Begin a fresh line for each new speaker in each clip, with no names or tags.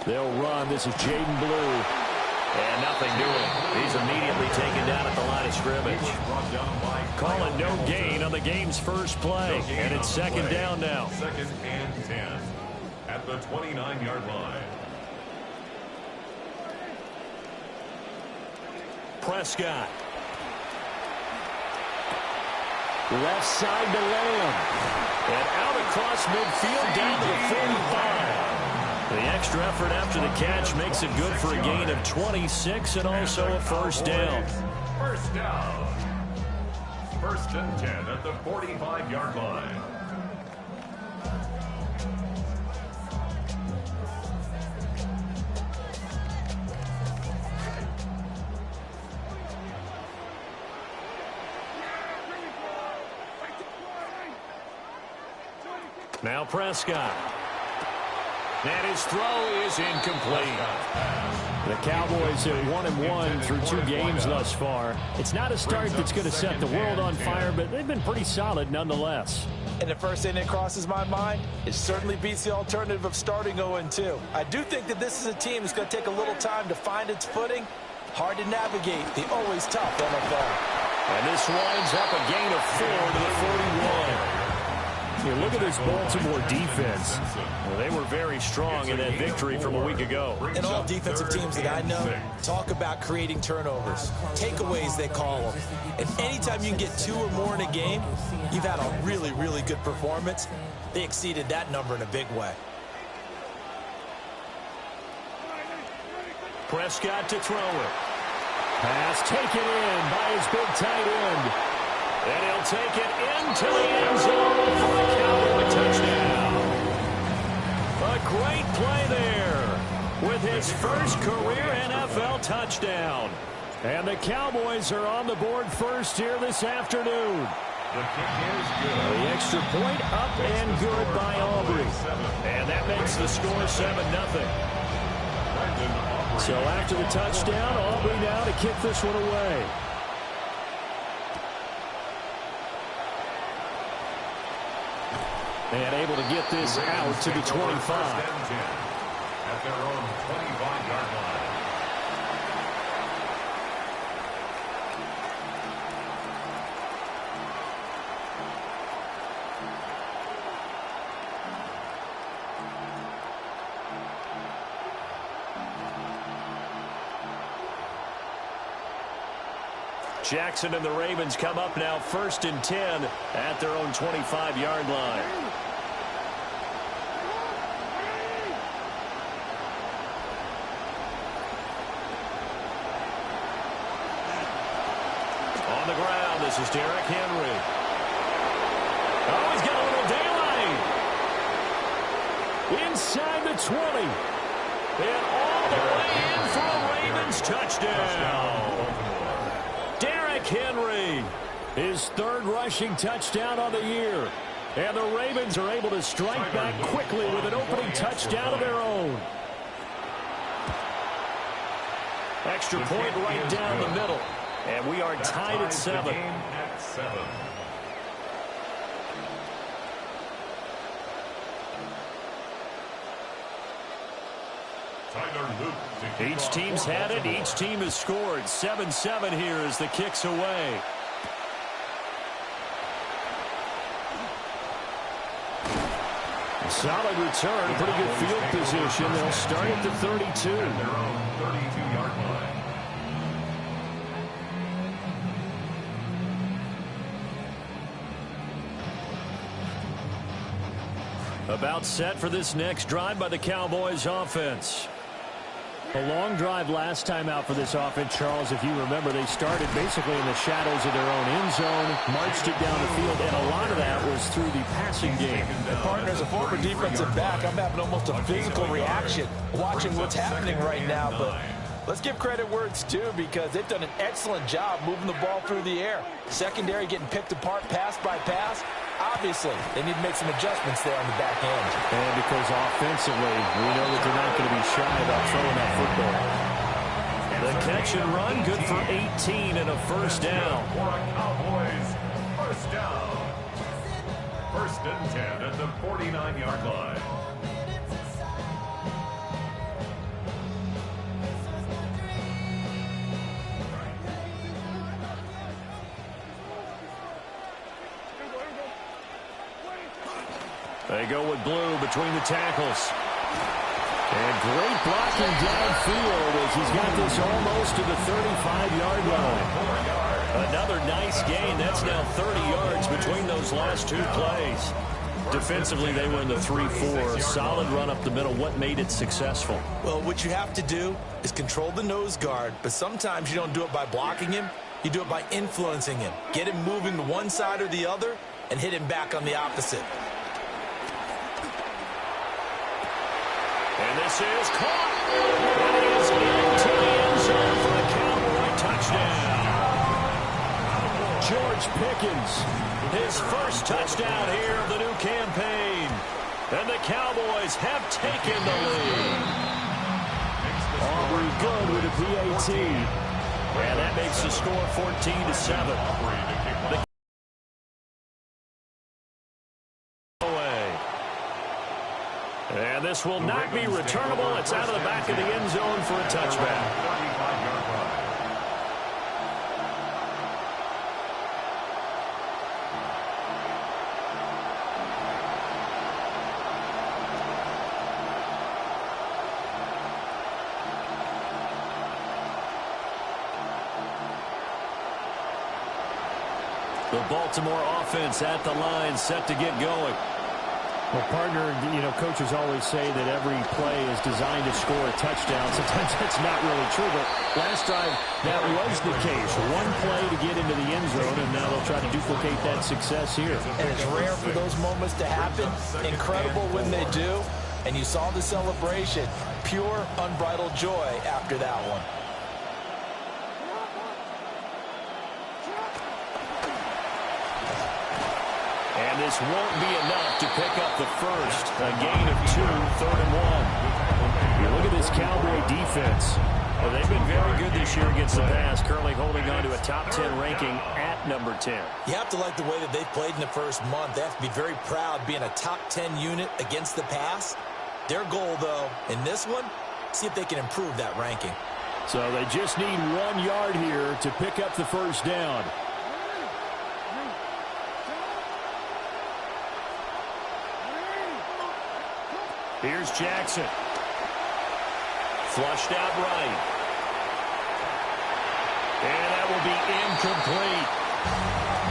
They'll run. This is Jaden Blue.
And nothing doing. He's immediately taken down at the line of scrimmage.
Calling no gain on the game's first play. And it's second down now.
Second and 10 at the 29-yard line.
Prescott. Left side to Lamb. And out across midfield down to the 45. The extra effort after the catch makes it good for a gain of 26 and also a first down.
First down. First and 10 at the 45-yard line.
Now Prescott. And his throw is incomplete. The Cowboys are 1-1 through 2 games thus far. It's not a start that's going to set the world on fire, but they've been pretty solid nonetheless.
And the first thing that crosses my mind, it certainly beats the alternative of starting 0-2. I do think that this is a team that's going to take a little time to find its footing. Hard to navigate the always tough NFL.
And this winds up a gain of 4 to the 41. Here, look at this Baltimore defense. Well, they were very strong in that victory from a week ago.
And all defensive teams that I know talk about creating turnovers. Takeaways, they call them. And anytime you can get 2 or more in a game, you've had a really, really good performance. They exceeded that number in a big way.
Prescott to throw it. Pass taken in by his big tight end. And he'll take it into the end zone for a Cowboy touchdown. A great play there with his first career NFL touchdown. And the Cowboys are on the board first here this afternoon.
The kick is good.
The extra point up and good by Aubrey. And that makes the score 7-0. So after the touchdown, Aubrey now to kick this one away. And able to get this out to the 25.
At their own 25-yard line.
Jackson and the Ravens come up now first and 10 at their own 25-yard line. On the ground, this is Derrick Henry. Oh, he's got a little daylight. Inside the 20. And all the way in for a Ravens touchdown. Derrick Henry, his third rushing touchdown on the year. And the Ravens are able to strike back quickly with an opening touchdown of their own. Extra point right down the middle. And we are tied at 7. Each team's had it. Each team has scored. 7-7 here as the kick's away. A solid return. Pretty good field position. They'll start at the 32.
Their own 32-yard line.
About set for this next drive by the Cowboys offense. A long drive last time out for this offense, Charles. If you remember, they started basically in the shadows of their own end zone, marched it down the field, and a lot of that was through the passing game.
And partner, as a former defensive back, I'm having almost a physical reaction watching what's happening right now. But let's give credit where it's due, because they've done an excellent job moving the ball through the air. Secondary getting picked apart pass by pass. Obviously, they need to make some adjustments there on the back end.
And because offensively, we know that they're not going to be shy about throwing that football. The catch and run, good for 18 and a first down.
Cowboys, first down. First and 10 at the 49-yard line.
They go with Blue between the tackles. And great blocking downfield as he's got this almost to the 35-yard line. Another nice gain. That's now 30 yards between those last two plays. Defensively, they were in the 3-4. Solid run up the middle. What made it successful?
Well, what you have to do is control the nose guard, but sometimes you don't do it by blocking him. You do it by influencing him. Get him moving to one side or the other and hit him back on the opposite.
And this is caught. It is into the end zone for a Cowboy touchdown. George Pickens, his first touchdown here of the new campaign. And the Cowboys have taken the lead. Aubrey good with a PAT. And that makes the score 14-7. And this will not be returnable. It's out of the back of the end zone for a touchback. The Baltimore offense at the line, set to get going.
Well, partner, coaches always say that every play is designed to score a touchdown. Sometimes that's not really true, but last time that was the case. One play to get into the end zone, and now they'll try to duplicate that success here.
And it's rare for those moments to happen. Incredible when they do. And you saw the celebration. Pure, unbridled joy after that one.
And this won't be enough to pick up the first. A gain of 2, 3rd and 1. You look at this Cowboy defense. Well, they've been very good this year against the pass, currently holding on to a top 10 ranking at number 10.
You have to like the way that they've played in the first month. They have to be very proud being a top 10 unit against the pass. Their goal, though, in this one, see if they can improve that ranking.
So they just need 1 yard here to pick up the first down. Here's Jackson. Flushed out right. And that will be incomplete.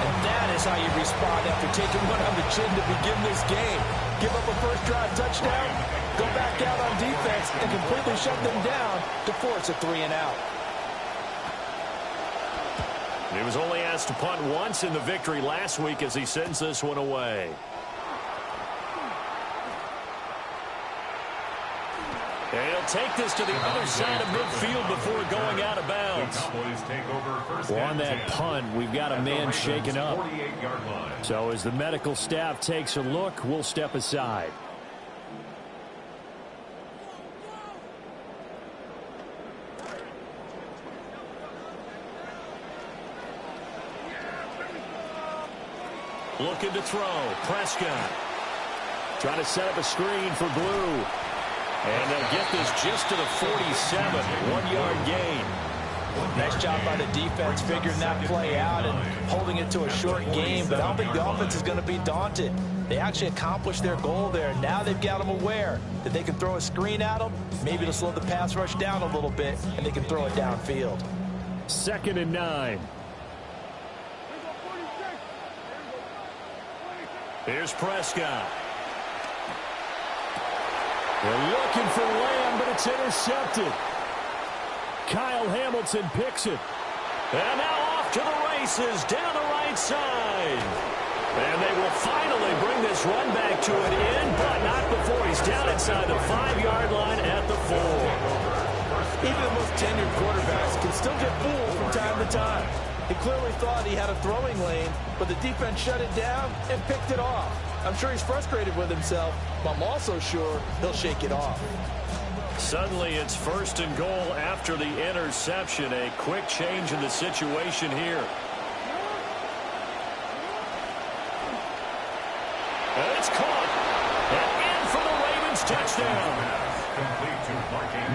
And that is how you respond after taking one on the chin to begin this game. Give up a first drive touchdown, go back out on defense, and completely shut them down to force a 3-and-out.
He was only asked to punt once in the victory last week as he sends this one away. And he'll take this to the other side of midfield before going out of bounds.
Well,
on that punt, we've got a man shaken up. So as the medical staff takes a look, we'll step aside. Looking to throw. Prescott. Trying to set up a screen for Blue. And they'll get this just to the 47. 1 yard gain.
Nice job by the defense figuring that play out and holding it to a short game. But I don't think the offense is going to be daunted. They actually accomplished their goal there. Now they've got them aware that they can throw a screen at them. Maybe to slow the pass rush down a little bit, and they can throw it downfield.
2nd and 9. Here's Prescott. They're looking for Lamb, but it's intercepted. Kyle Hamilton picks it. And now off to the races down the right side. And they will finally bring this run back to an end, but not before he's down inside the 5-yard line at the 4.
Even the most tenured quarterbacks can still get fooled from time to time. He clearly thought he had a throwing lane, but the defense shut it down and picked it off. I'm sure he's frustrated with himself, but I'm also sure he'll shake it off.
Suddenly it's 1st and goal after the interception. A quick change in the situation here. And it's caught. And in for the Ravens touchdown.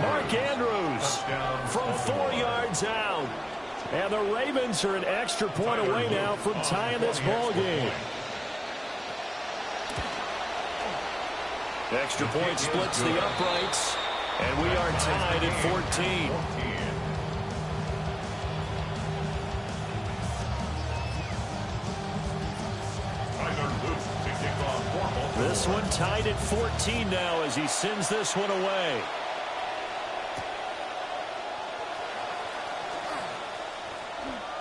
Mark Andrews from 4 yards out. And the Ravens are an extra point away now from tying this ball game. Extra point splits the uprights, and we are tied at 14. This one tied at 14 now as he sends this one away.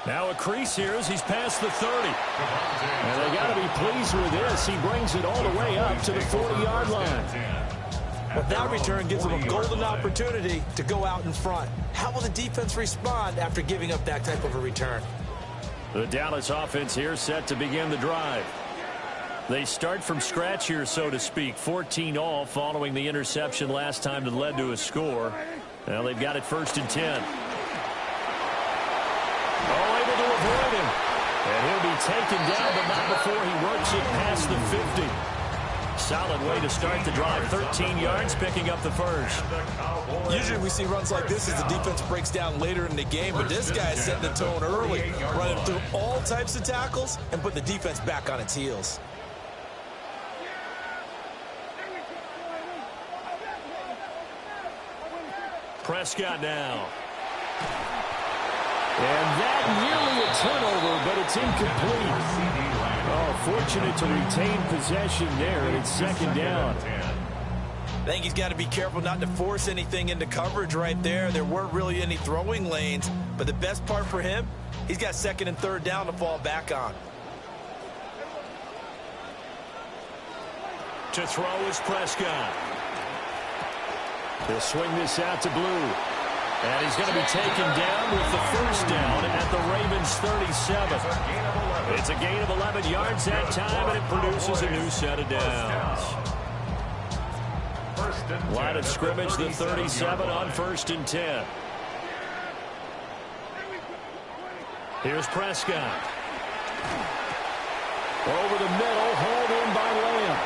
Now a crease here as he's past the 30.
And they got to be pleased with this. He brings it all the way up to the 40-yard line.
But that return gives them a golden opportunity to go out in front. How will the defense respond after giving up that type of a return?
The Dallas offense here set to begin the drive. They start from scratch here, so to speak. 14 all following the interception last time that led to a score. Now they've got it 1st and 10. Oh, able to avoid him. And he'll be taken down, but not before he works it past the 50. Solid way to start the drive. 13 yards, picking up the first.
Usually we see runs like this as the defense breaks down later in the game, but this guy is setting the tone early, running through all types of tackles and put the defense back on its heels.
Prescott now.
And that nearly a turnover, but it's incomplete. Oh, fortunate to retain possession there, and it's 2nd down.
I think he's got to be careful not to force anything into coverage right there. There weren't really any throwing lanes, but the best part for him, he's got 2nd and 3rd down to fall back on.
To throw is Prescott.
They'll swing this out to Blue.
And he's going to be taken down with the 1st down at the Ravens 37. It's a gain of 11 yards that time, and it produces a new set of downs. Line of scrimmage, the 37 on 1st and 10. Here's Prescott.
Over the middle, hauled in by Lamb.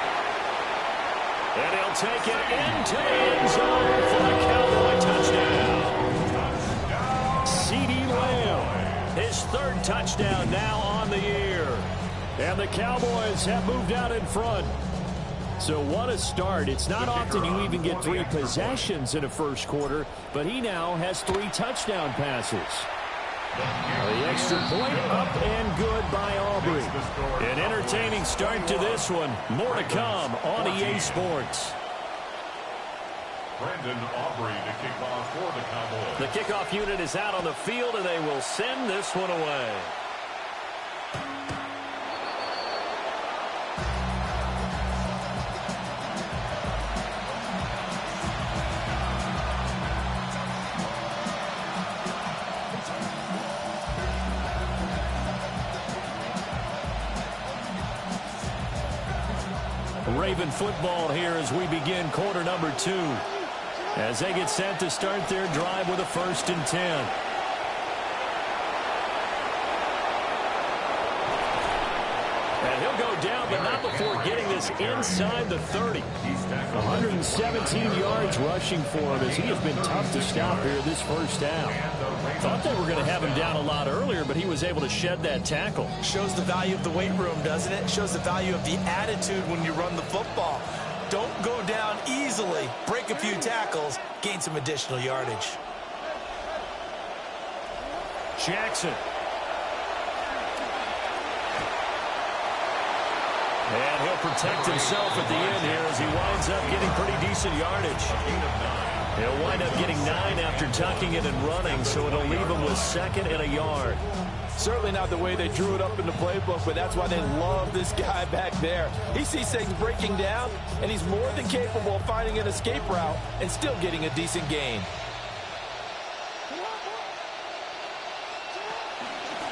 And he'll take it into the end zone for the Cowboy touchdown. CeeDee Lamb, his 3rd touchdown now on the year.
And the Cowboys have moved out in front. So what a start. It's not often you even get 3 possessions in a first quarter, but he now has 3 touchdown passes. The extra point up and good by Aubrey.
An entertaining start to this one. More to come on EA Sports.
Brandon Aubrey to kick off for the Cowboys.
The kickoff unit is out on the field, and they will send this one away. Raven football here as we begin quarter number 2. As they get set to start their drive with a 1st and 10. And he'll go down, but not before getting this inside the 30.
117 yards rushing for him as he has been tough to stop here this first half.
Thought they were going to have him down a lot earlier, but he was able to shed that tackle.
Shows the value of the weight room, doesn't it? Shows the value of the attitude when you run the football. Don't go down easily. Break a few tackles. Gain some additional yardage.
Jackson. And he'll protect himself at the end here as he winds up getting pretty decent yardage. He'll wind up getting 9 after tucking it and running, so it'll leave him with 2nd and a yard.
Certainly not the way they drew it up in the playbook, but that's why they love this guy back there. He sees things breaking down, and he's more than capable of finding an escape route and still getting a decent gain.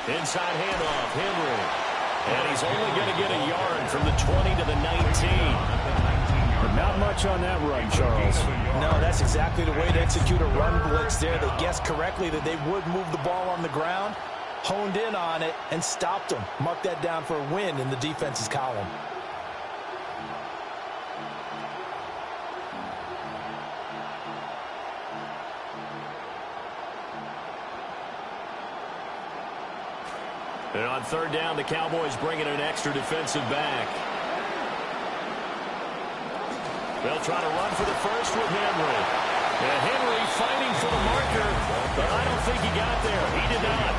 Inside handoff, Henry. And he's only going to get a yard from the 20 to the 19.
But not much on that run, Charles.
No, that's exactly the way to execute a run blitz there. They guessed correctly that they would move the ball on the ground, honed in on it, and stopped them. Mark that down for a win in the defense's column.
And on 3rd down, the Cowboys bring in an extra defensive back. They'll try to run for the first with Henry. And Henry fighting for the marker, but I don't think he got there. He did not.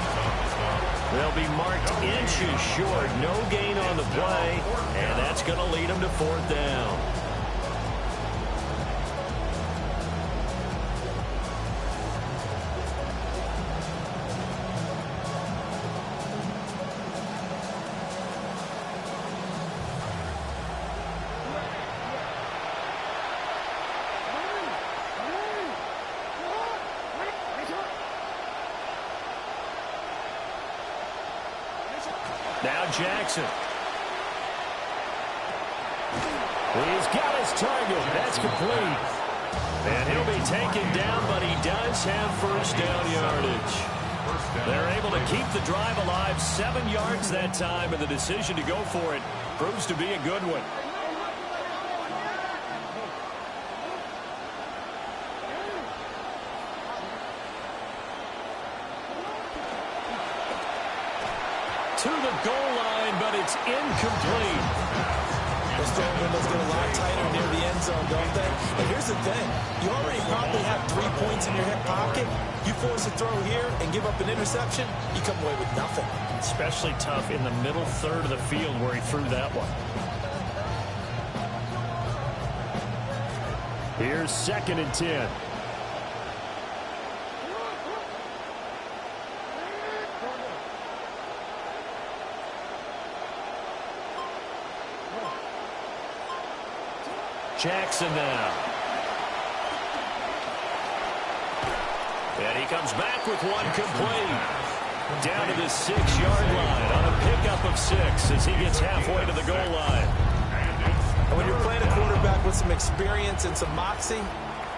They'll be marked inches short. No gain on the play, and that's going to lead them to 4th down. Now Jackson. He's got his target. That's complete. And he'll be taken down, but he does have first down yardage. They're able to keep the drive alive. 7 yards that time, and the decision to go for it proves to be a good one. To the goal line, but it's incomplete.
The strong windows get a lot tighter near the end zone, don't they? And here's the thing. You already probably have 3 points in your hip pocket. You force a throw here and give up an interception, you come away with nothing.
Especially tough in the middle third of the field where he threw that one. Here's 2nd and 10. Jackson now. And he comes back with one complete. Down to the 6-yard line on a pickup of 6 as he gets halfway to the goal line.
And when you're playing a quarterback with some experience and some moxie,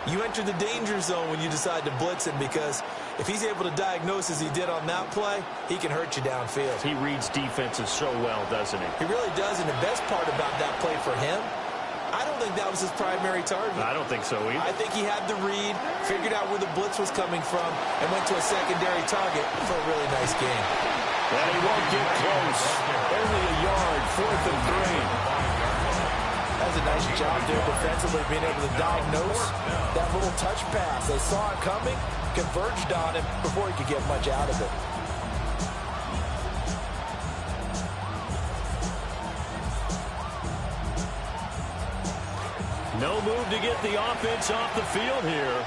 you enter the danger zone when you decide to blitz him, because if he's able to diagnose as he did on that play, he can hurt you downfield.
He reads defenses so well, doesn't he?
He really does, and the best part about that play for him, I don't think that was his primary target.
I don't think so either.
I think he had the read, figured out where the blitz was coming from, and went to a secondary target for a really nice game.
And he won't get close. Only a yard, 4th and 3.
That's a nice job there defensively, being able to diagnose that little touch pass. They saw it coming, converged on him before he could get much out of it.
No move to get the offense off the field here.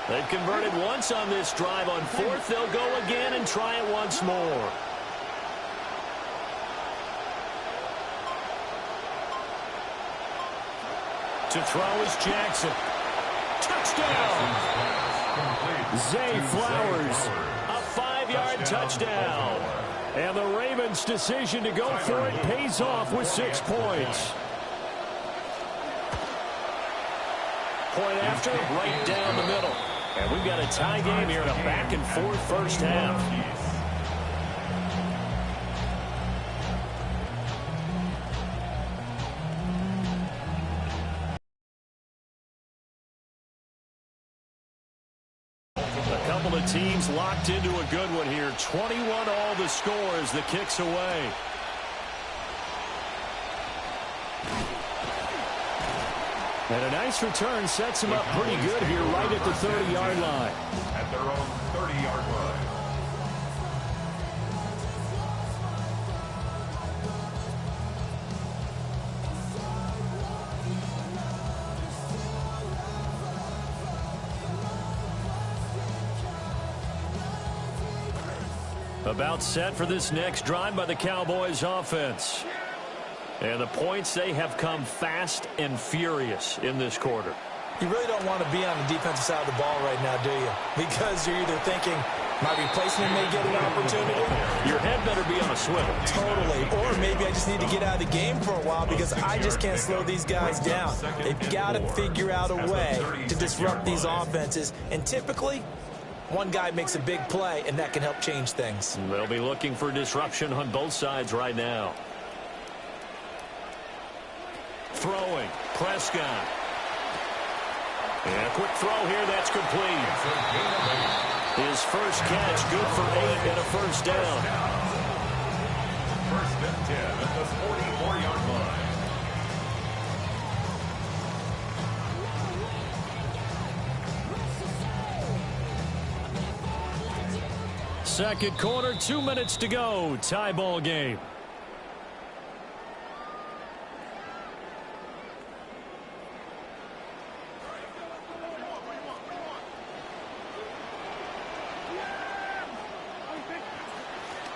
They've converted once on this drive. On 4th, they'll go again and try it once more. To throw is Jackson. Touchdown! Zay Flowers, a 5-yard touchdown. And the Ravens' decision to go for it pays off with 6 points. Point after, right down the middle. And we've got a tie game here in a back-and-forth first half. A couple of teams locked into a good one here. 21 all the score as the kick's away. And a nice return sets him up pretty good here right at the 30-yard line.
At their own 30-yard line.
About set for this next drive by the Cowboys offense. And the points, they have come fast and furious in this quarter.
You really don't want to be on the defensive side of the ball right now, do you? Because you're either thinking, my replacement may get an opportunity.
Your head better be on a swivel.
Totally. Or maybe I just need to get out of the game for a while because I just can't slow these guys down. They've got to figure out a way to disrupt these offenses. And typically, one guy makes a big play, and that can help change things.
They'll be looking for disruption on both sides right now. Throwing, Prescott. And a quick throw here, that's complete. His first catch, good for 8 and a first down.
First and 10 at the 44-yard line.
second quarter, 2 minutes to go. Tie ball game.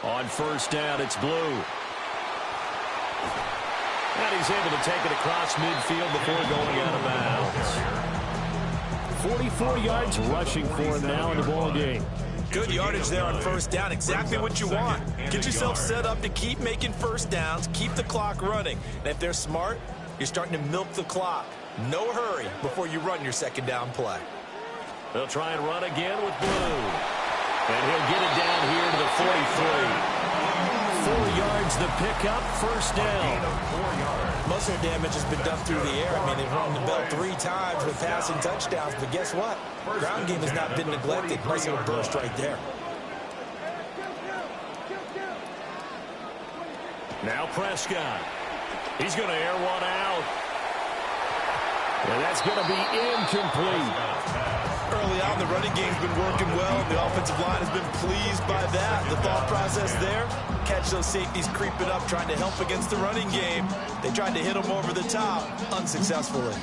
On first down, it's Blue. And he's able to take it across midfield before going out of bounds. 44 yards rushing for him now in the ball game.
Good yardage there on first down. Exactly what you want. Get yourself set up to keep making first downs, keep the clock running. And if they're smart, you're starting to milk the clock. No hurry before you run your second down play.
They'll try and run again with Blue. And he'll get it down here to the 43. 4 yards the pickup, first down.
Most of their damage has been done through the air. I mean, they've rung the bell 3 times with passing touchdowns. But guess what? Ground game has not been neglected. Nice little burst right there.
Now Prescott. He's going to air one out. And that's going to be incomplete.
Early on, the running game's been working well. The offensive line has been pleased by that. The thought process there, catch those safeties creeping up, trying to help against the running game. They tried to hit them over the top, unsuccessfully.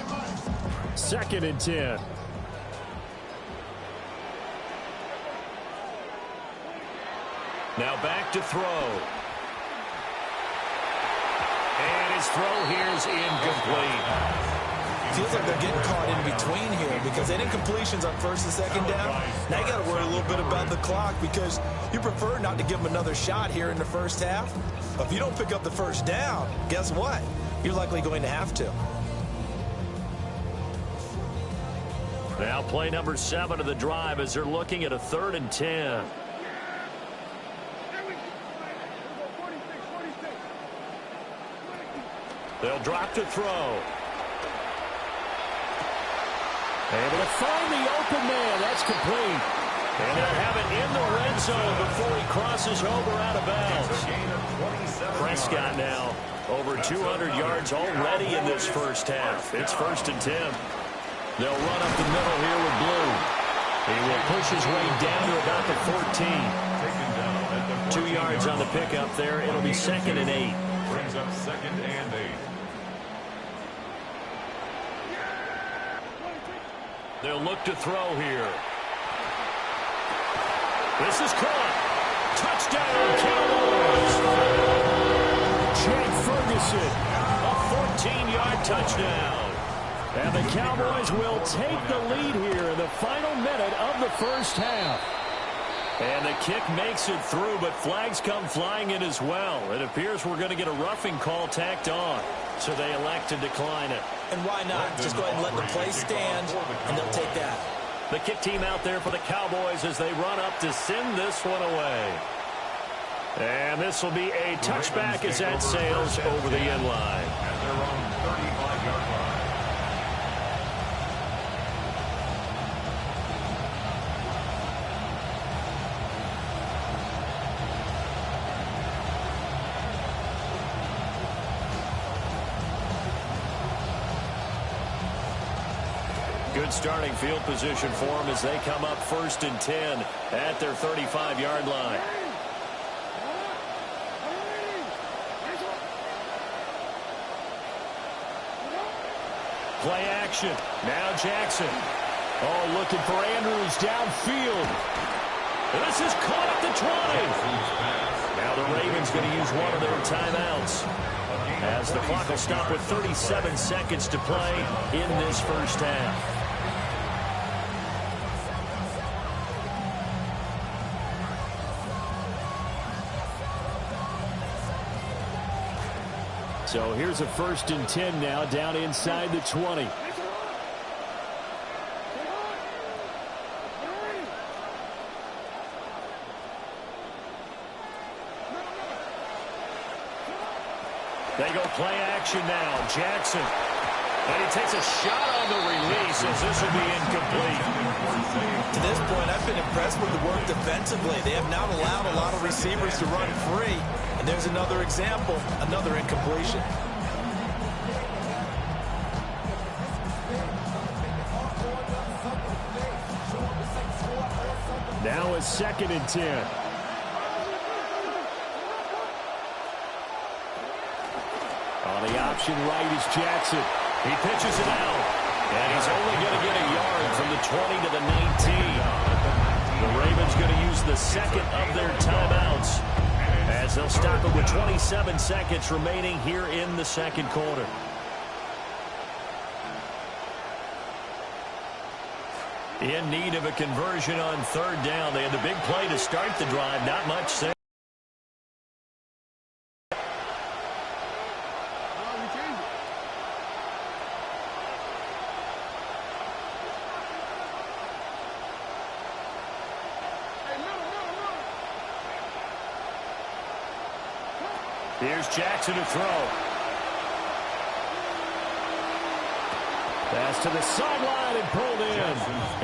2nd and 10. Now back to throw. And his throw here is incomplete.
Feels like they're getting caught in between here because they didn't completions on first and second down. Now you got to worry a little bit about the clock because you prefer not to give them another shot here in the first half. But if you don't pick up the first down, guess what? You're likely going to have to.
Now play number 7 of the drive as they're looking at a 3rd and 10. They'll drop to throw. Able to find the open man. That's complete. And they'll have it in the red zone before he crosses over out of bounds. Prescott now over 200 yards already in this first half. It's 1st and 10. They'll run up the middle here with Blue. He will push his way down to about the 14. 2 yards on the pickup there. It'll be 2nd and 8.
Brings up 2nd and 8.
They'll look to throw here. This is caught. Touchdown, Cowboys. Jake Ferguson, a 14-yard touchdown. And the Cowboys will take the lead here in the final minute of the first half. And the kick makes it through, but flags come flying in as well. It appears we're going to get a roughing call tacked on, so they elect to decline it.
And why not? Just go ahead and let the play stand, and they'll take that.
The kick team out there for the Cowboys as they run up to send this one away. And this will be a touchback as that sails over the end line.
At their own 35-yard line.
Good starting field position for them as they come up 1st and 10 at their 35-yard line. Play action. Now Jackson. Oh, looking for Andrews downfield. And this is caught at the 20. Now the Ravens going to use one of their timeouts, as the clock will stop with 37 seconds to play in this first half. So here's a 1st and 10 now down inside the 20. They go play action now. Jackson. And he takes a shot on the release as this will be incomplete.
To this point, I've been impressed with the work defensively. They have not allowed a lot of receivers to run free. And there's another example, another incompletion.
Now a 2nd and 10. On the option right is Jackson. He pitches it out. And he's only going to get a yard from the 20 to the 19. The Ravens going to use the second of their timeouts as they'll stop it with 27 seconds remaining here in the second quarter. In need of a conversion on third down. They had the big play to start the drive. Not much sense. Here's Jackson to throw. Pass to the sideline and pulled in.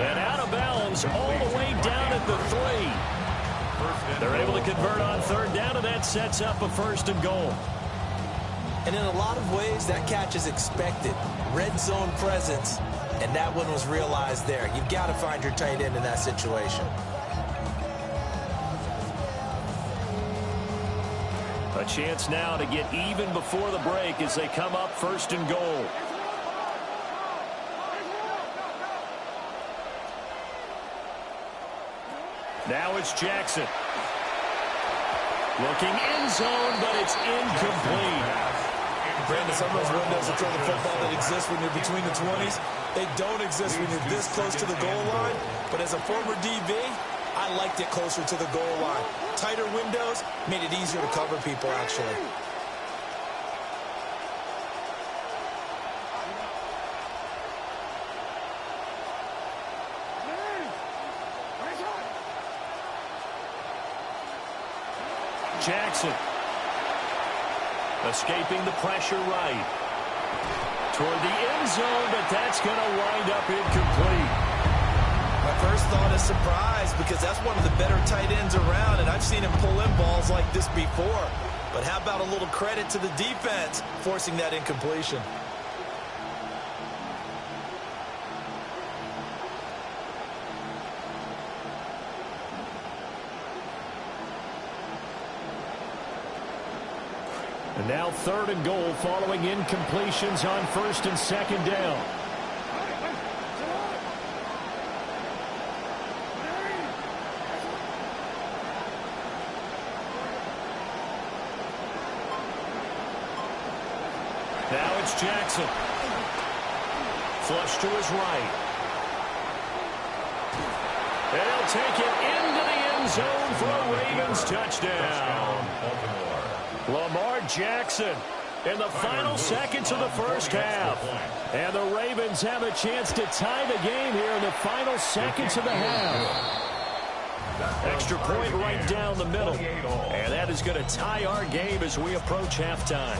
And out of bounds all the way down at the 3. They're able to convert on third down, and that sets up a first and goal.
And in a lot of ways, that catch is expected. Red zone presence, and that one was realized there. You've got to find your tight end in that situation.
A chance now to get even before the break as they come up first and goal. Now it's Jackson. Looking end zone, but it's incomplete.
Brandon, some of those windows to throw the football that exist when you're between the 20s, they don't exist when you're this close to the goal line. But as a former DB, I liked it closer to the goal line. Tighter windows made it easier to cover people, actually.
Jackson escaping the pressure right toward the end zone, but that's going to wind up incomplete.
My first thought is surprise, because that's one of the better tight ends around, and I've seen him pull in balls like this before. But how about a little credit to the defense forcing that incompletion?
And now third and goal following incompletions on first and second down. Now it's Jackson. Flush to his right. And he'll take it into the end zone for a Ravens touchdown. Lamar Jackson in the final seconds of the first half. And the Ravens have a chance to tie the game here in the final seconds of the half. Extra point right down the middle. And that is going to tie our game as we approach halftime.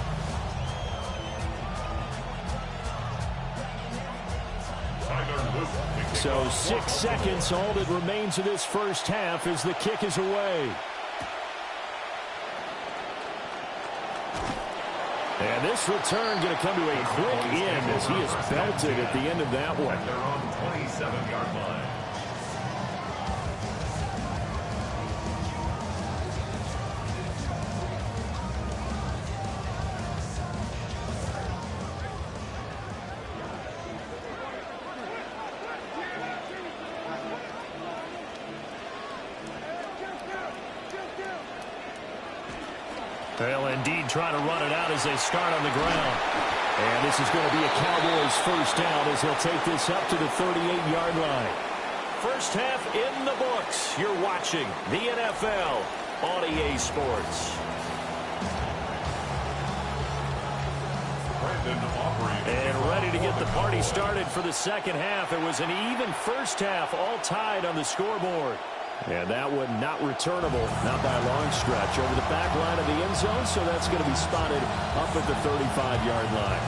So 6 seconds, all that remains of this first half as the kick is away. And this return going to come to a quick end as he is belted at the end of that one.
They're on the 27-yard line.
They'll indeed try to run it out as they start on the ground. And this is going to be a Cowboys first down as they'll take this up to the 38-yard line. First half in the books. You're watching the NFL on EA Sports. And ready to get the party started for the second half. It was an even first half, all tied on the scoreboard. And that one not returnable, not by a long stretch, over the back line of the end zone, so that's going to be spotted up at the 35-yard line.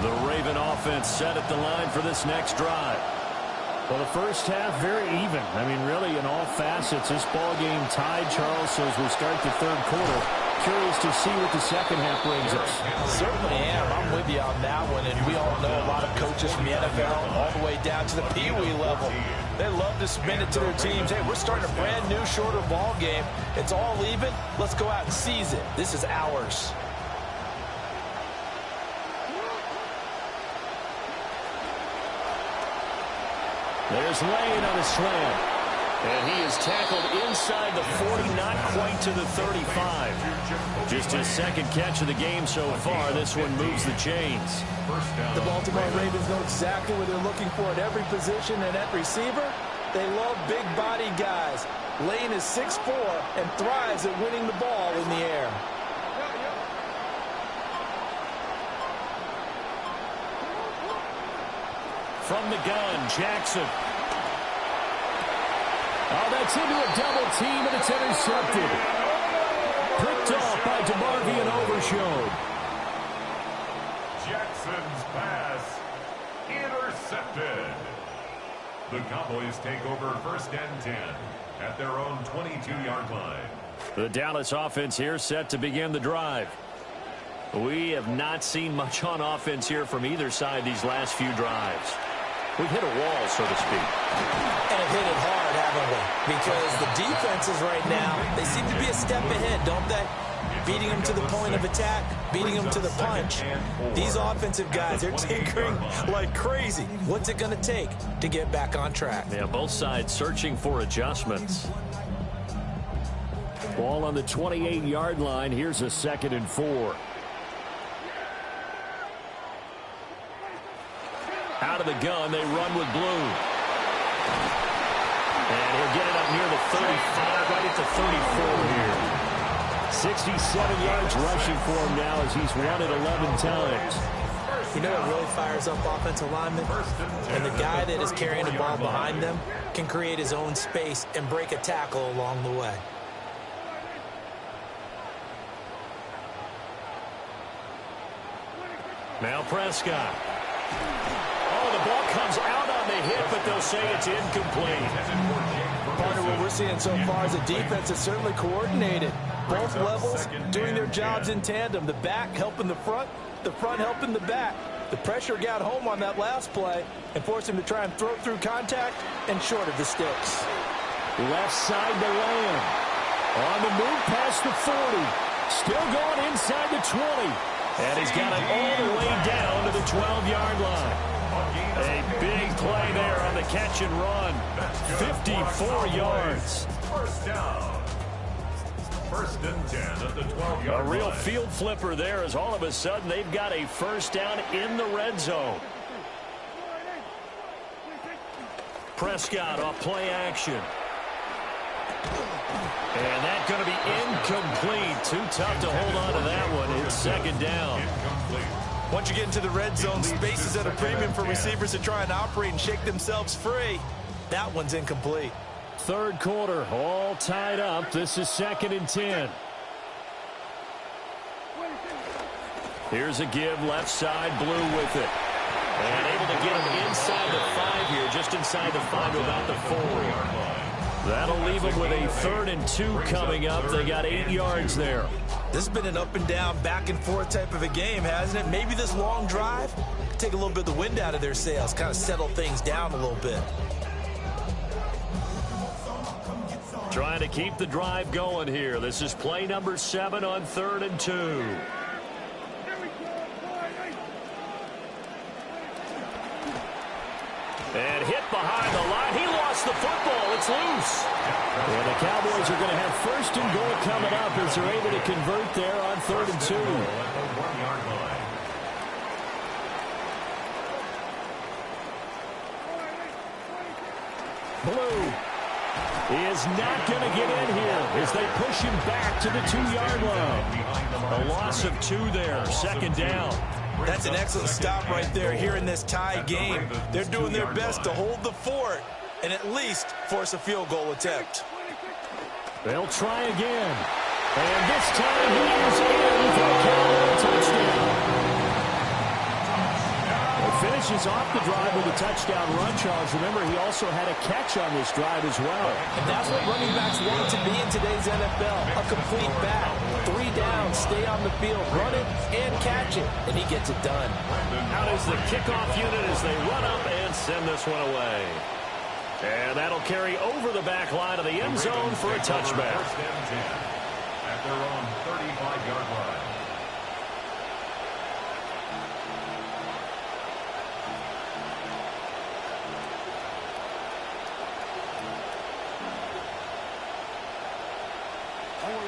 The Raven offense set at the line for this next drive. Well, the first half, very even. I mean, really, in all facets, this ball game tied, Charles. So as we start the third quarter, curious to see what the second half brings us.
Certainly am. I'm with you on that one. And we all know a lot of coaches from the NFL all the way down to the Pee Wee level. They love to spin it to their teams. Hey, we're starting a brand new, shorter ball game. It's all even. Let's go out and seize it. This is ours.
There's Lane on a slam.
And he is tackled inside the 40, not quite to the 35. Just his second catch of the game so far. This one moves the chains.
The Baltimore Ravens know exactly what they're looking for at every position, and at receiver, they love big body guys. Lane is 6'4" and thrives at winning the ball in the air.
From the gun, Jackson. Oh, that's into a double team, and it's intercepted. Picked off by DeMarvion Overshown.
Jackson's pass intercepted. The Cowboys take over 1st and 10 at their own 22-yard line.
The Dallas offense here set to begin the drive. We have not seen much on offense here from either side these last few drives. We've hit a wall, so to speak.
And have hit it hard, haven't we? Because the defenses right now, they seem to be a step ahead, don't they? Beating them to the point of attack, beating them to the punch. These offensive guys, they're tinkering like crazy. What's it going to take to get back on track?
Yeah, both sides searching for adjustments.
Ball on the 28-yard line. Here's a 2nd and 4. Out of the gun, they run with Blue. And he'll get it up near the 35, right at the 34 here. 67 yards rushing for him now as he's run it 11 times.
You know what really fires up offensive linemen? And the guy that is carrying the ball behind them can create his own space and break a tackle along the way.
Now Prescott. Oh, the ball comes out on the hit, but they'll say it's incomplete.
Partner, what we're seeing so far is a defense that's certainly coordinated. Both levels doing their jobs in tandem. The back helping the front helping the back. The pressure got home on that last play and forced him to try and throw through contact and short of the sticks.
Left side to Lamb. On the move past the 40. Still going inside the 20.
And he's got it all the way down to the 12-yard line. A big play there on the catch and run. 54 yards.
First down. 1st and 10 at the 12-yard line.
A real field flipper there as all of a sudden they've got a first down in the red zone. Prescott off play action. And that's going to be incomplete. Too tough to hold on to that one. It's 2nd down.
Once you get into the red zone, space is at a premium for receivers to try and operate and shake themselves free. That one's incomplete.
3rd quarter, all tied up. This is 2nd and 10.
Here's a give, left side, Blue with it. And able to get him inside the 5 here, just inside the 5 to about the 4. That'll leave them with a 3rd and 2 coming up. They got 8 yards there.
This has been an up and down, back and forth type of a game, hasn't it? Maybe this long drive could take a little bit of the wind out of their sails, kind of settle things down a little bit.
Trying to keep the drive going here. This is play number 7 on 3rd and 2. And hit behind the line. He lost the football. It's loose.
And the Cowboys are going to have 1st and goal coming up as they're able to convert there on 3rd and 2. Blue is not going to get in here as they push him back to the 2-yard line. A loss of 2 there. 2nd down.
That's an excellent stop right there here in this tie game. They're doing their best to hold the fort and at least force a field goal attempt.
They'll try again. And this time he is in for a Cowboy touchdown. Finishes off the drive with a touchdown run, Charles. Remember, he also had a catch on this drive as well.
And that's what running backs want to be in today's NFL, a complete back. 3 down, stay on the field, run it, and catch it, and he gets it done.
Out is the kickoff unit as they run up and send this one away. And that'll carry over the back line of the end zone for a touchback.
First and 10 at their own 35-yard line.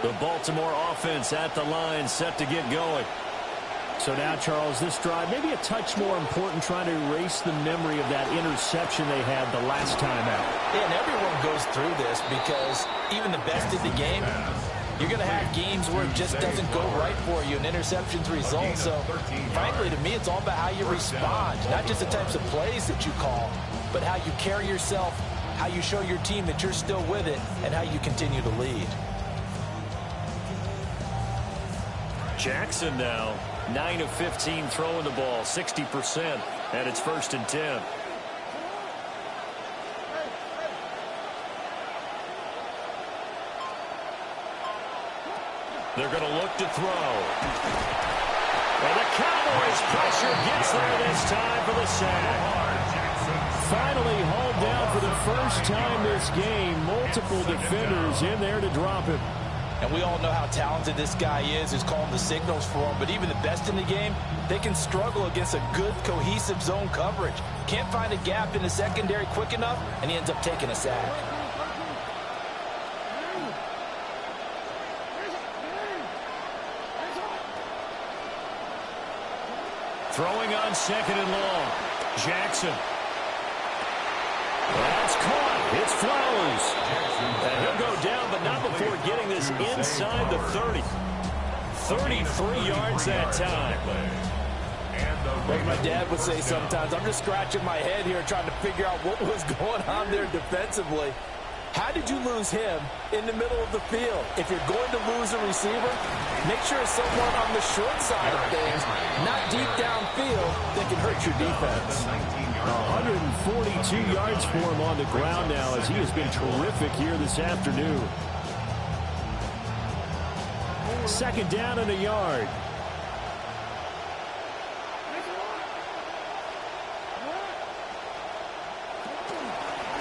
The Baltimore offense at the line, set to get going.
So now, Charles, this drive maybe a touch more important, trying to erase the memory of that interception they had the last time out.
Yeah, and everyone goes through this because even the best in the game, you're going to have games where it just doesn't go right for you, and interceptions result. So, frankly, to me, it's all about how you respond, not just the types of plays that you call, but how you carry yourself, how you show your team that you're still with it, and how you continue to lead.
Jackson now, 9 of 15 throwing the ball, 60%, and it's 1st and 10. They're going to look to throw. And the Cowboys pressure gets there this time for the sack.
Finally hauled down for the first time this game. Multiple defenders in there to drop him.
And we all know how talented this guy is, who's calling the signals for him. But even the best in the game, they can struggle against a good, cohesive zone coverage. Can't find a gap in the secondary quick enough, and he ends up taking a sack.
Throwing on 2nd and long. Jackson. That's caught. It's Flowers. And he'll go down, but not before getting this inside the 30. 33 yards that time.
Like my dad would say sometimes, I'm just scratching my head here trying to figure out what was going on there defensively. How did you lose him in the middle of the field? If you're going to lose a receiver, make sure it's someone on the short side of things, not deep downfield, that can hurt your defense.
142 yards for him on the ground now, as he has been terrific here this afternoon. 2nd down and a yard.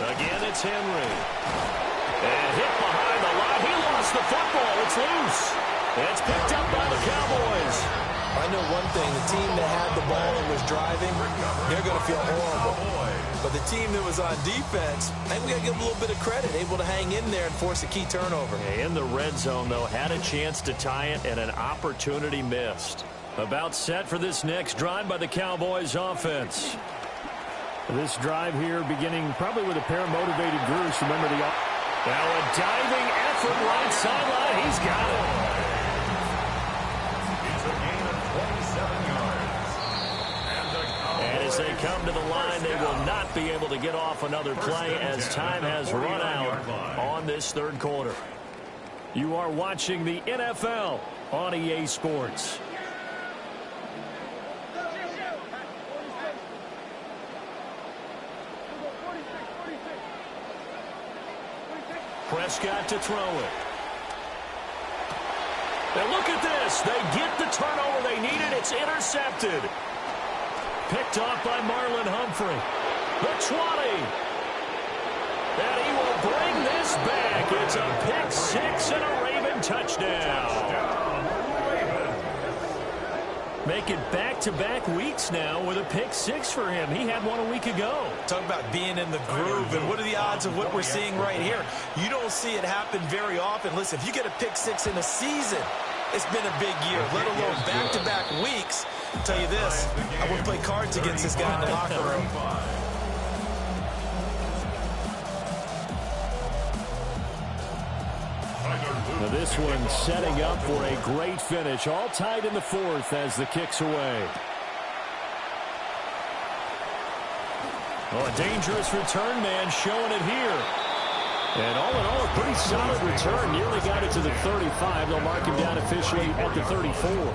Again, it's Henry. And hit behind the line. He lost the football. It's loose. And it's picked up by the Cowboys.
I know one thing. The team that had the ball and was driving, they're going to feel horrible. But the team that was on defense, I think we got to give them a little bit of credit. Able to hang in there and force a key turnover.
In the red zone, though, had a chance to tie it and an opportunity missed. About set for this next drive by the Cowboys offense.
This drive here beginning probably with a pair of motivated Bruce. Remember the...
Now a diving effort right sideline. He's got it.
It's a gain of 27 yards.
And as they come to the line, they will not be able to get off another play as time has run out on this 3rd quarter. You are watching the NFL on EA Sports. Prescott to throw it. Now look at this. They get the turnover they needed. It's intercepted. Picked off by Marlon Humphrey. The 20. And he will bring this back. It's a pick 6 and a Raven touchdown. Making back-to-back weeks now with a pick 6 for him. He had one a week ago.
Talk about being in the groove, and what are the odds of what we're seeing right here? You don't see it happen very often. Listen, if you get a pick 6 in a season, it's been a big year, let alone back-to-back weeks. I'll tell you this, I wouldn't play cards against this guy in the locker room.
Now this one setting up for a great finish. All tied in the 4th as the kick's away.
Oh, a dangerous return man showing it here.
And all in all, a pretty solid return. Nearly got it to the 35. They'll mark him down officially at the 34.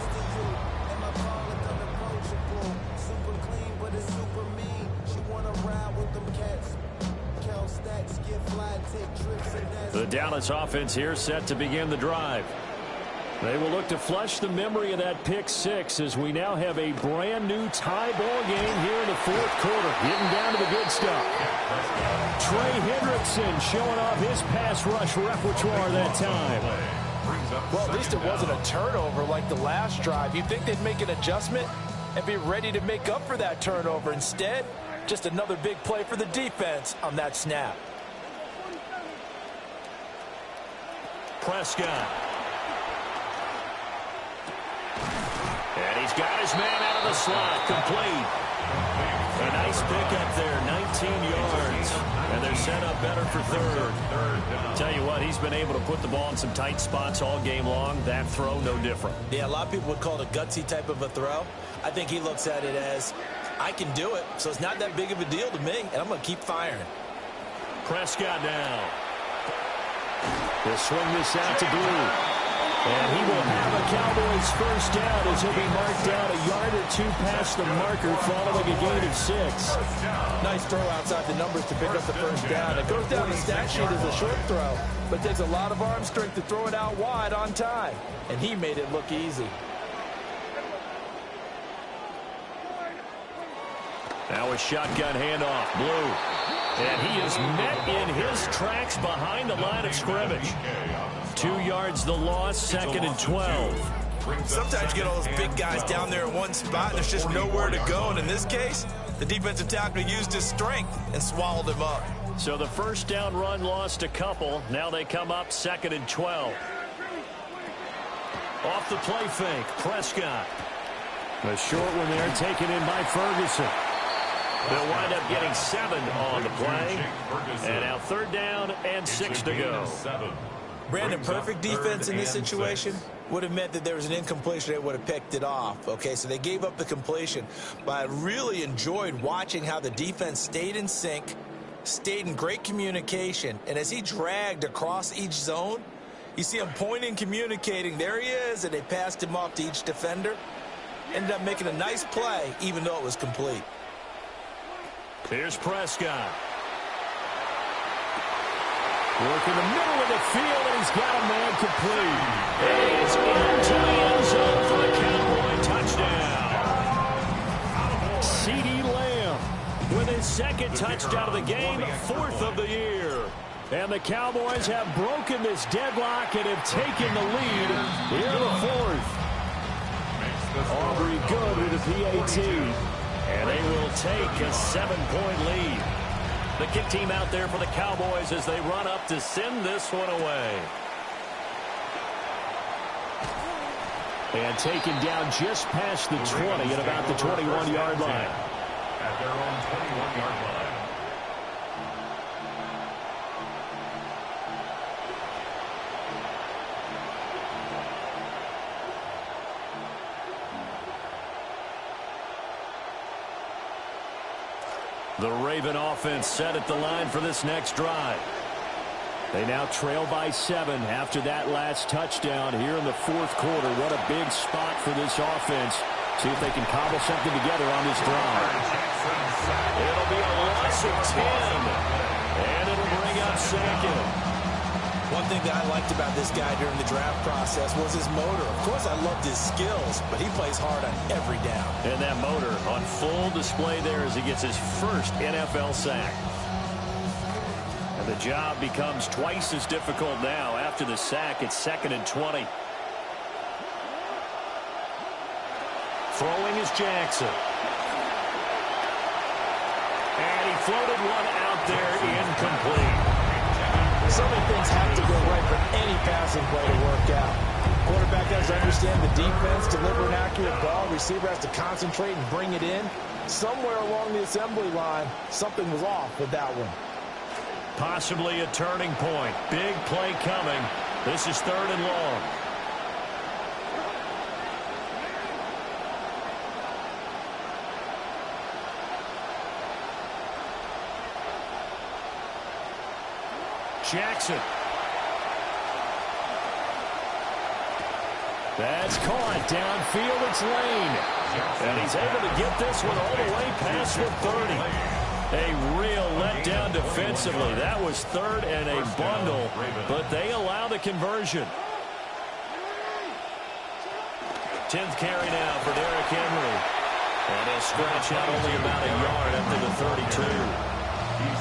The Dallas offense here set to begin the drive.
They will look to flush the memory of that pick six as we now have a brand new tie ball game here in the fourth quarter. Getting down to the good stuff. Trey Hendrickson showing off his pass rush repertoire that time.
Well, at least it wasn't a turnover like the last drive. You'd think they'd make an adjustment and be ready to make up for that turnover. Instead, just another big play for the defense on that snap.
Prescott. And he's got his man out of the slot, complete. A nice pickup there, 19 yards. And they're set up better for third.
Tell you what, he's been able to put the ball in some tight spots all game long. That throw, no different.
Yeah, a lot of people would call it a gutsy type of a throw. I think he looks at it as, I can do it, so it's not that big of a deal to me, and I'm going to keep firing.
Prescott now.
He'll swing this out to Blue. And he will have a Cowboys first down as he'll be marked down a yard or two past the marker following a gain of 6.
Nice throw outside the numbers to pick up the first down. It goes down the stat sheet as a short throw, but takes a lot of arm strength to throw it out wide on time. And he made it look easy.
Now a shotgun handoff, Blue. And he is met in his tracks behind the line of scrimmage. 2 yards the loss, 2nd and 12.
Sometimes you get all those big guys down there in one spot, and there's just nowhere to go. And in this case, the defensive tackle used his strength and swallowed him up.
So the first down run lost a couple. Now they come up 2nd and 12. Off the play fake, Prescott. A short one there taken in by Ferguson. They'll wind up getting 7 on the play. And now 3rd down and 6 to go.
Brandon, perfect defense in this situation would have meant that there was an incompletion. They would have picked it off. Okay, so they gave up the completion. But I really enjoyed watching how the defense stayed in sync, stayed in great communication. And as he dragged across each zone, you see him pointing, communicating. There he is, and they passed him off to each defender. Ended up making a nice play, even though it was complete.
Here's Prescott. Work in the middle of the field, and he's got a man complete. And he's into the end zone for the Cowboy touchdown. CeeDee Lamb with his 2nd touchdown of the game, 4th of the year. And the Cowboys have broken this deadlock and have taken the lead here in the 4th. Aubrey Good with a PAT. And they will take a 7-point lead. The kick team out there for the Cowboys as they run up to send this one away. And taken down just past the 20 at about the 21-yard line.
At their own 21-yard line.
The Raven offense set at the line for this next drive. They now trail by 7 after that last touchdown here in the 4th quarter. What a big spot for this offense. See if they can cobble something together on this drive. It'll be a loss of 10. And it'll bring up 2nd.
One thing that I liked about this guy during the draft process was his motor. Of course, I loved his skills, but he plays hard on every down.
And that motor on full display there as he gets his first NFL sack. And the job becomes twice as difficult now after the sack. It's 2nd and 20. Throwing is Jackson. And he floated one out there, incomplete.
So many things have to go right for any passing play to work out. Quarterback has to understand the defense, deliver an accurate ball. Receiver has to concentrate and bring it in. Somewhere along the assembly line, something was off with that one.
Possibly a turning point. Big play coming. This is 3rd and long. Jackson. That's caught downfield. It's Lane. And he's able to get this one all the way past the 30. A real letdown defensively. That was 3rd and a bundle, but they allow the conversion.
10th carry now for Derrick Henry. And he'll stretch out only about a yard up to the 32.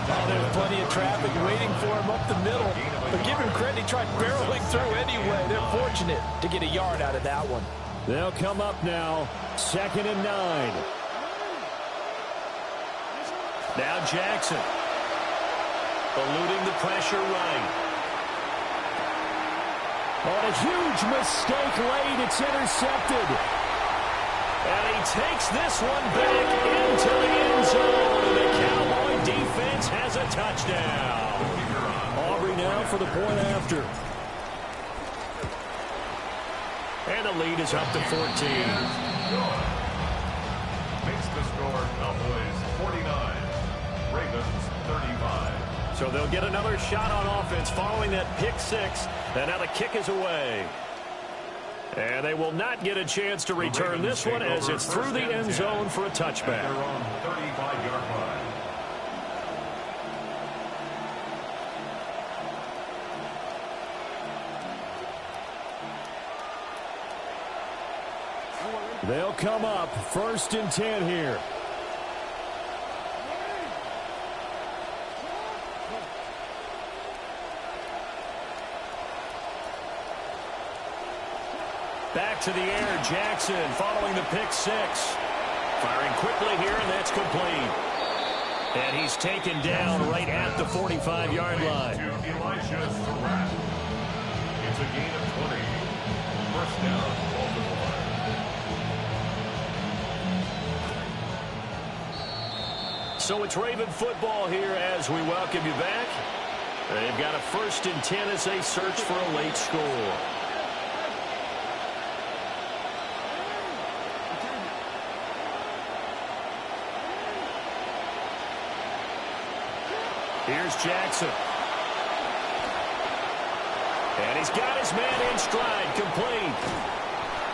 Oh, there's plenty of traffic waiting for him up the middle. But give him credit, he tried barreling through anyway. They're fortunate to get a yard out of that one.
They'll come up now, 2nd and 9.
Now Jackson. Eluding the pressure right.
On a huge mistake late, it's intercepted.
And he takes this one back into the end zone. The Cowboy defense has a touchdown.
Aubrey now for the point after.
And the lead is up to 14.
Makes the score Cowboys 49, Ravens 35.
So they'll get another shot on offense following that pick six. And now the kick is away. And they will not get a chance to return this one as it's through the end zone for a touchback.
Their own 35-yard line.
They'll come up, 1st and 10 here.
Back to the air, Jackson following the pick six. Firing quickly here, and that's complete. And he's taken down right at the 45-yard line.
To Elijah Surratt. It's a gain of 20. First down, Baltimore.
So it's Raven football here as we welcome you back. They've got a 1st and 10 as they search for a late score. Here's Jackson. And he's got his man in stride, complete.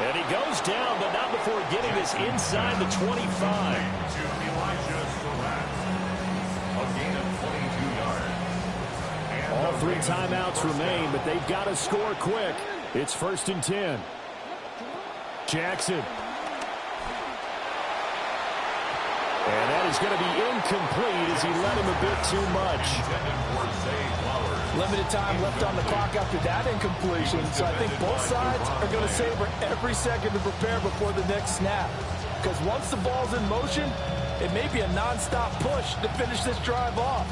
And he goes down, but not before getting this inside the 25.
To Elijah Surratt. A gain of 22 yards. And
All
the
3
Ravens
timeouts
first
remain,
down.
but they've got to score quick. It's 1st and 10. Jackson. And that is going to be incomplete as he let him a bit too much.
Limited time left on the clock after that incompletion, so I think both sides are going to savor every second to prepare before the next snap. Because once the ball's in motion, it may be a nonstop push to finish this drive off.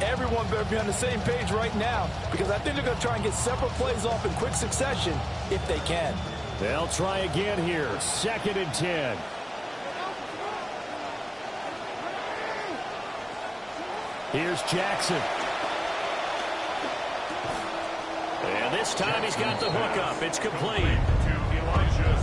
Everyone better be on the same page right now, because I think they're going to try and get several plays off in quick succession if they can.
They'll try again here, 2nd and 10. Here's Jackson.
And this time he's got the hook up. It's complete.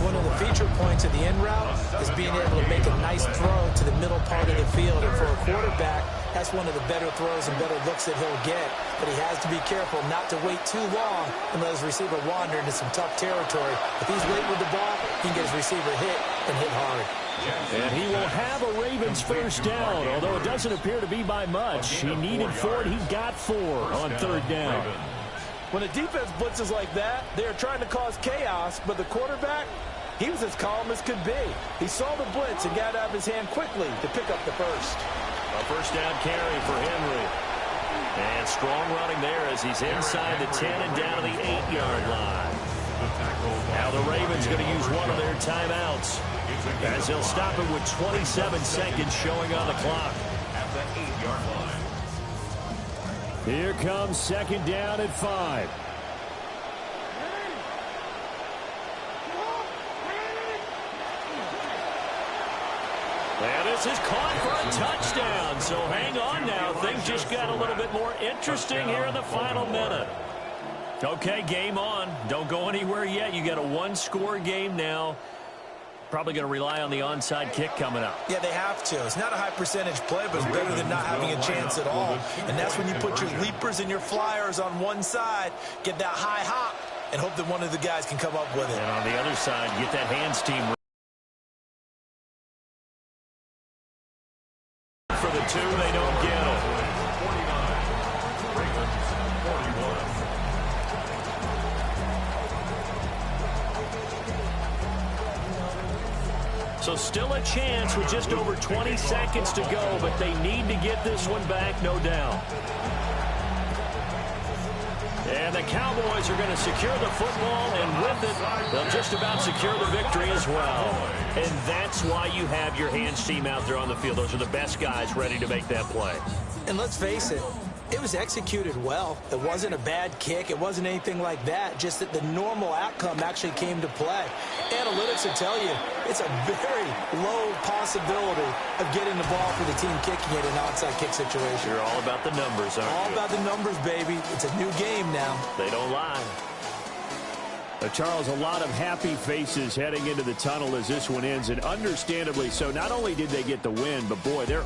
One of the feature points of the end route is being able to make a nice throw to the middle part of the field. And for a quarterback, that's one of the better throws and better looks that he'll get. But he has to be careful not to wait too long and let his receiver wander into some tough territory. If he's late with the ball, he can get his receiver hit and hit hard.
And he will have a Ravens 1st down, although it doesn't appear to be by much. He needed 4, and he got 4 on 3rd down.
When a defense blitzes like that, they're trying to cause chaos, but the quarterback, he was as calm as could be. He saw the blitz and got out of his hand quickly to pick up the first.
A 1st down carry for Henry. And strong running there as he's inside the 10 and down to the 8-yard line. Now the Ravens going to use one of their timeouts as they'll stop it with 27 seconds showing on the clock.
At that 8-yard line.
Here comes 2nd down at 5.
And this is caught for a touchdown. So hang on now. Things just got a little bit more interesting here in the final minute. Okay, game on. Don't go anywhere yet. You got a 1-score game now. Probably going to rely on the onside kick coming up.
Yeah, they have to. It's not a high percentage play, but it's better than not having a chance at all. And that's when you put your leapers and your flyers on one side, get that high hop, and hope that one of the guys can come up with it.
And on the other side, get that hands team for the 2. They don't get it.
49. Ravens 41.
So still a chance with just over 20 seconds to go, but they need to get this one back, no doubt. And the Cowboys are going to secure the football, and with it, they'll just about secure the victory as well. And that's why you have your hands team out there on the field. Those are the best guys ready to make that play.
And let's face it, it was executed well. It wasn't a bad kick. It wasn't anything like that. Just that the normal outcome actually came to play. Analytics will tell you it's a very low possibility of getting the ball for the team kicking it in an onside kick situation.
You're all about the numbers, aren't you?
All about the numbers, baby. It's a new game now.
They don't lie. Charles, a lot of happy faces heading into the tunnel as this one ends, and understandably so. Not only did they get the win, but boy, they're